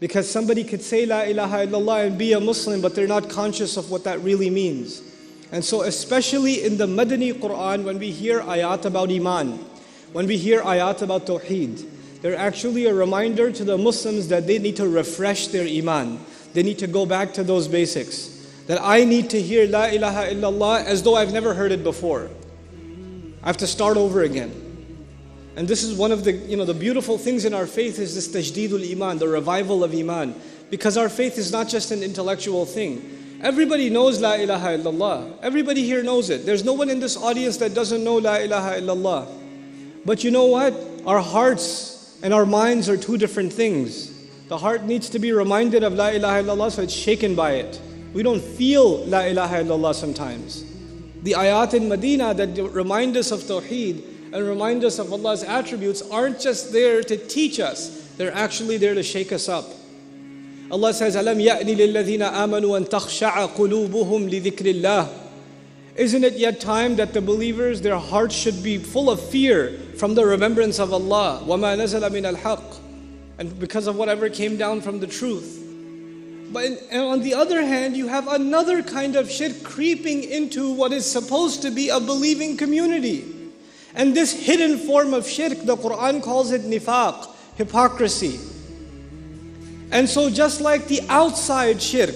Because somebody could say La ilaha illallah and be a Muslim, but they're not conscious of what that really means. And so especially in the Madani Quran, when we hear ayat about Iman, when we hear ayat about Tawheed, they're actually a reminder to the Muslims that they need to refresh their Iman. They need to go back to those basics. That I need to hear La ilaha illallah as though I've never heard it before. I have to start over again. And this is one of the beautiful things in our faith is this tajdeedul iman, the revival of iman. Because our faith is not just an intellectual thing. Everybody knows La ilaha illallah. Everybody here knows it. There's no one in this audience that doesn't know La ilaha illallah. But you know what? Our hearts and our minds are two different things. The heart needs to be reminded of La ilaha illallah so it's shaken by it. We don't feel La ilaha illallah sometimes. The ayat in Medina that remind us of Tawheed and remind us of Allah's attributes aren't just there to teach us, they're actually there to shake us up. Allah says, أَلَمْ يَأْنِ لِلَّذِينَ آمَنُوا أَن تَخْشَعَ قُلُوبُهُمْ لِذِكْرِ اللَّهِ. Isn't it yet time that the believers, their hearts should be full of fear from the remembrance of Allah? وَمَا نَزَلَ مِنَ الْحَقِّ. And because of whatever came down from the truth. And on the other hand, you have another kind of shirk creeping into what is supposed to be a believing community. And this hidden form of shirk, the Quran calls it nifaq, hypocrisy. And so just like the outside shirk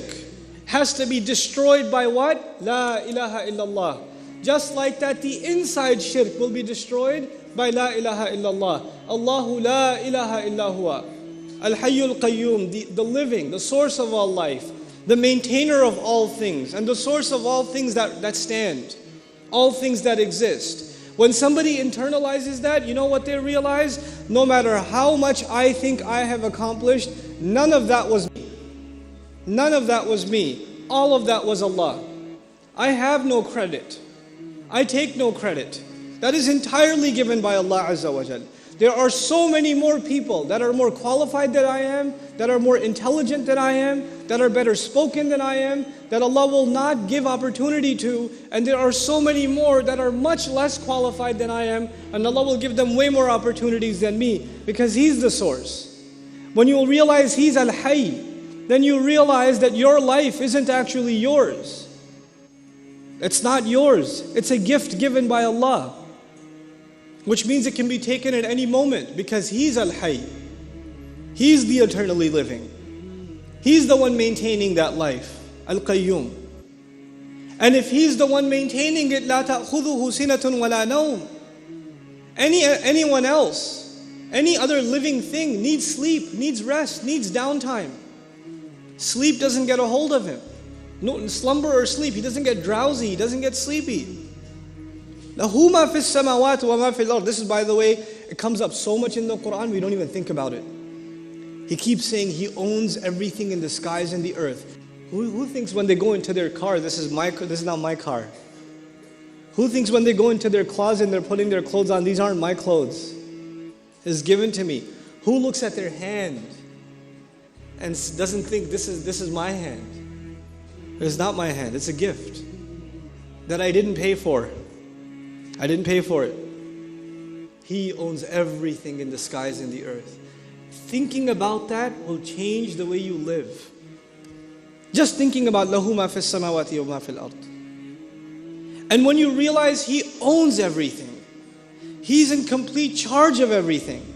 has to be destroyed by what? La ilaha illallah. Just like that the inside shirk will be destroyed by La ilaha illallah. Allahu la ilaha illa huwa. Al-Hayyul Qayyum, the living, the source of all life, the maintainer of all things, and the source of all things that stand, all things that exist. When somebody internalizes that, you know what they realize? No matter how much I think I have accomplished, none of that was me. None of that was me. All of that was Allah. I have no credit. I take no credit. That is entirely given by Allah Azza wa Jal. There are so many more people that are more qualified than I am, that are more intelligent than I am, that are better spoken than I am, that Allah will not give opportunity to, and there are so many more that are much less qualified than I am, and Allah will give them way more opportunities than me, because He's the source. When you realize He's Al-Hayy, then you realize that your life isn't actually yours. It's not yours. It's a gift given by Allah. Which means it can be taken at any moment because He's Al-Hayy. He's the eternally living. He's the one maintaining that life. Al-Qayyum. And if He's the one maintaining it, لَا تَأْخُذُهُ سِنَةٌ وَلَا نَوْمٌ. Anyone else, any other living thing needs sleep, needs rest, needs downtime. Sleep doesn't get a hold of him. No slumber or sleep. He doesn't get drowsy. He doesn't get sleepy. لَهُ مَا فِي السَّمَاوَاتِ وَمَا فِي الْأَرْضِ. This is, by the way, it comes up so much in the Quran, we don't even think about it. He keeps saying He owns everything in the skies and the earth. Who thinks when they go into their car, this is not my car? Who thinks when they go into their closet and they're putting their clothes on, these aren't my clothes? It's given to me. Who looks at their hand and doesn't think this is my hand? It's not my hand, it's a gift that I didn't pay for. I didn't pay for it. He owns everything in the skies and the earth. Thinking about that will change the way you live. Just thinking about لَهُ مَا فِي السَّمَاوَاتِ وَمَا فِي الْأَرْضِ. And when you realize He owns everything, He's in complete charge of everything.